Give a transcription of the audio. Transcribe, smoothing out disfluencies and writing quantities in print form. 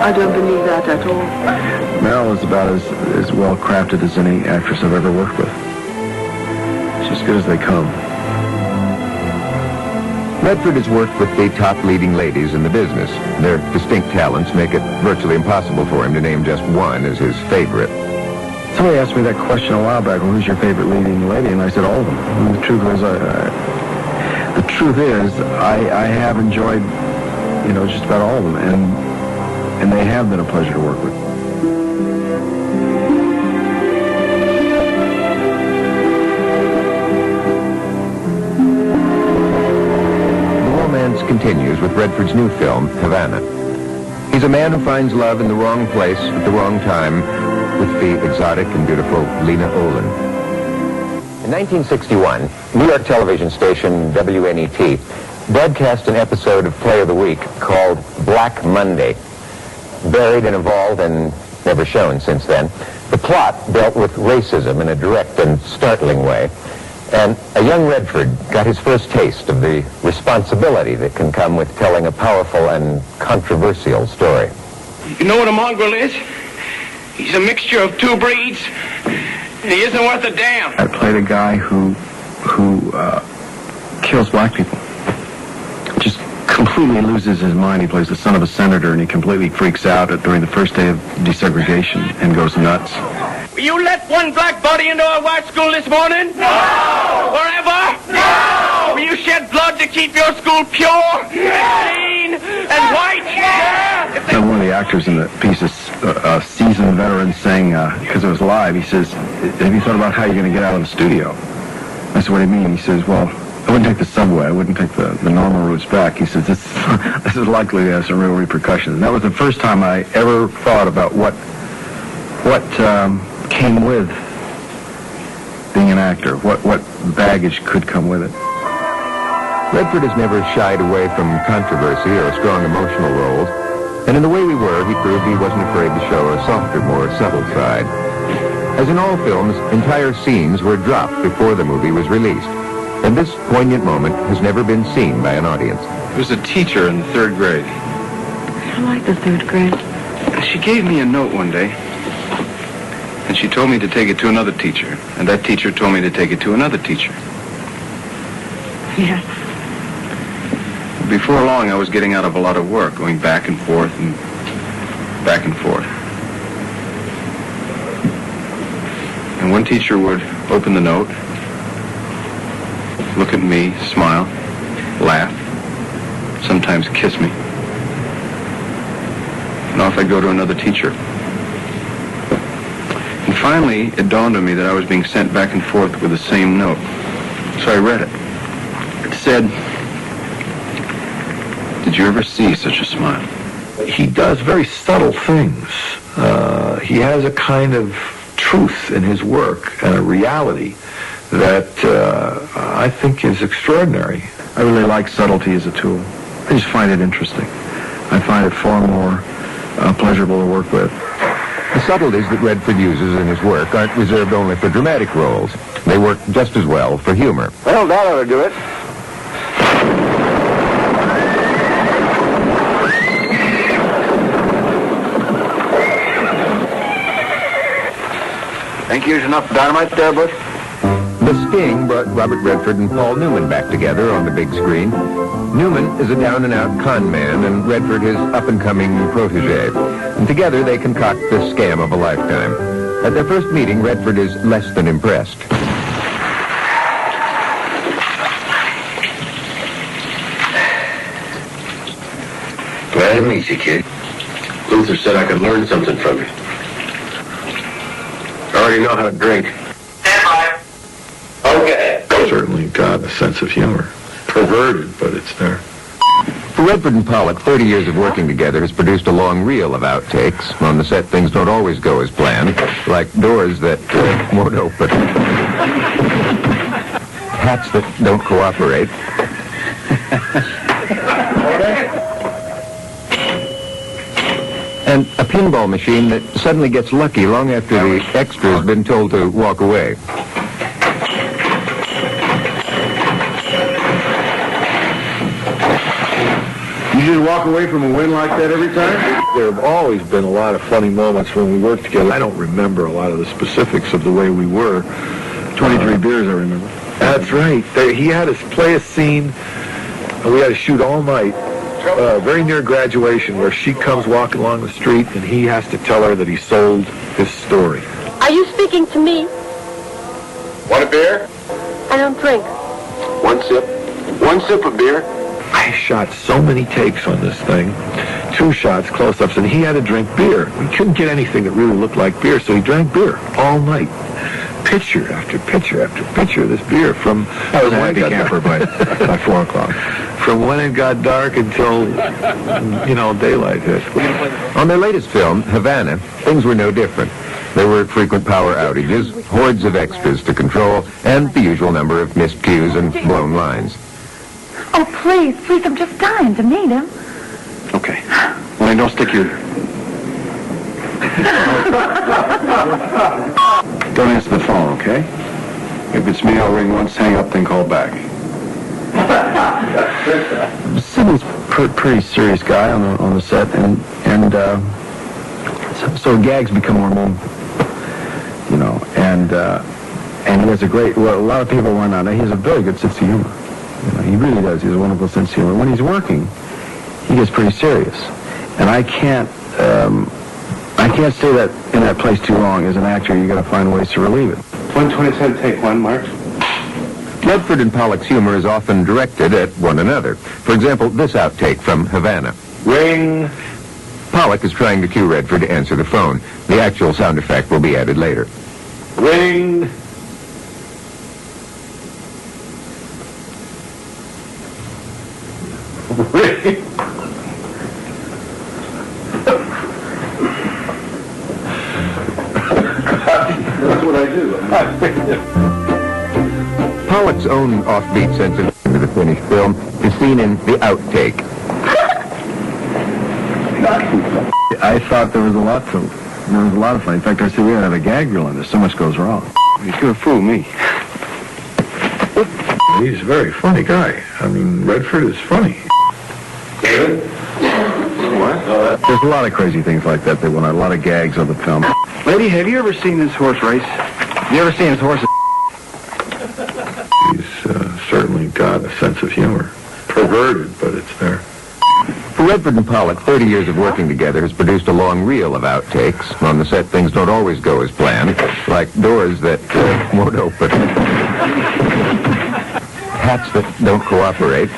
I don't believe that at all. Meryl is about as well crafted as any actress I've ever worked with. She's as good as they come. Redford has worked with the top leading ladies in the business. Their distinct talents make it virtually impossible for him to name just one as his favorite. Somebody asked me that question a while back, well, who's your favorite leading lady? And I said all of them. And the truth is, I have enjoyed, just about all of them, and they have been a pleasure to work with. Continues with Redford's new film, Havana. He's a man who finds love in the wrong place at the wrong time with the exotic and beautiful Lena Olin. In 1961, New York television station WNET broadcast an episode of Play of the Week called Black Monday. Buried and evolved and never shown since then, the plot dealt with racism in a direct and startling way. And a young Redford got his first taste of the responsibility that can come with telling a powerful and controversial story. You know what a mongrel is? He's a mixture of two breeds, and he isn't worth a damn. I played a guy who kills black people. Just completely loses his mind. He plays the son of a senator, and he completely freaks out during the first day of desegregation and goes nuts. You let one black body into our white school this morning? No! Forever? No! Will you shed blood to keep your school pure, clean, and white? Yeah! One of the actors in the piece is a seasoned veteran saying, because it was live, he says, have you thought about how you're going to get out of the studio? I said, what do you mean? He says, well, I wouldn't take the subway. I wouldn't take the normal routes back. He says, this is likely to have some real repercussions. And that was the first time I ever thought about what came with being an actor, what baggage could come with it. Redford has never shied away from controversy or strong emotional roles, and in The Way We Were, he proved he wasn't afraid to show a softer, more subtle side. As in all films, entire scenes were dropped before the movie was released, and this poignant moment has never been seen by an audience. There was a teacher in the 3rd grade. I like the 3rd grade. And she gave me a note one day. And she told me to take it to another teacher. And that teacher told me to take it to another teacher. Yes. Before long, I was getting out of a lot of work, going back and forth and back and forth. And one teacher would open the note, look at me, smile, laugh, sometimes kiss me. And off I'd go to another teacher. And finally, it dawned on me that I was being sent back and forth with the same note. So I read it. It said, did you ever see such a smile? He does very subtle things. He has a kind of truth in his work and a reality that I think is extraordinary. I really like subtlety as a tool. I just find it interesting. I find it far more pleasurable to work with. The subtleties that Redford uses in his work aren't reserved only for dramatic roles. They work just as well for humor. Well, that ought to do it. Think you used enough dynamite there, Bush? The Sting brought Robert Redford and Paul Newman back together on the big screen. Newman is a down-and-out con man, and Redford his up-and-coming protege. And together they concoct the scam of a lifetime. At their first meeting, Redford is less than impressed. Glad to meet you, kid. Luther said I could learn something from you. I already know how to drink. Okay. Certainly got a sense of humor. Perverted, but it's there. For Redford and Pollack, 30 years of working together has produced a long reel of outtakes. On the set, things don't always go as planned, like doors that won't open, hats that don't cooperate, and a pinball machine that suddenly gets lucky long after the extra's been told to walk away. just walk away from a win like that every time? There have always been a lot of funny moments when we worked together. I don't remember a lot of the specifics of the way we were. 23 beers, I remember. That's right. He had us play a scene, and we had to shoot all night, very near graduation, where she comes walking along the street, and he has to tell her that he sold his story. Are you speaking to me? Want a beer? I don't drink. One sip. One sip of beer. I shot so many takes on this thing, 2 shots, close-ups, and he had to drink beer. We couldn't get anything that really looked like beer, so he drank beer all night. Picture after picture after picture of this beer from... I was a happy camper by 4 o'clock. From when it got dark until, daylight hit. On their latest film, Havana, things were no different. There were frequent power outages, hordes of extras to control, and the usual number of missed cues and blown lines. Oh, please, I'm just dying to meet him. Okay. Well, then don't stick your... Don't answer the phone, okay? If it's me, I'll ring once, hang up, then call back. Sidney's pretty serious guy on the set, and so gags become more mean, and he has a lot of people run on it. He has a very good sense of humor. He really does. He has a wonderful sense of humor. When he's working, he gets pretty serious, and I can't stay in that place too long. As an actor, you got to find ways to relieve it. 127, take one, Mark. Redford and Pollack's humor is often directed at one another. For example, this outtake from Havana. Ring. Pollack is trying to cue Redford to answer the phone. The actual sound effect will be added later. Ring. Ring. That's what I do. Pollack's own offbeat sense of humor to the finished film is seen in the outtake. I thought there was a lot to it. There was a lot of fun. In fact, I said we ought to have a gag reel in this. So much goes wrong. He's going to fool me. He's a very funny guy. I mean, Redford is funny. David? What? There's a lot of crazy things like that. They want a lot of gags on the film. Lady, have you ever seen this horse race? Have you ever seen his horse? He's certainly got a sense of humor. Perverted, but it's there. For Redford and Pollack, 30 years of working together has produced a long reel of outtakes. On the set, things don't always go as planned, like doors that won't open, hats that don't cooperate,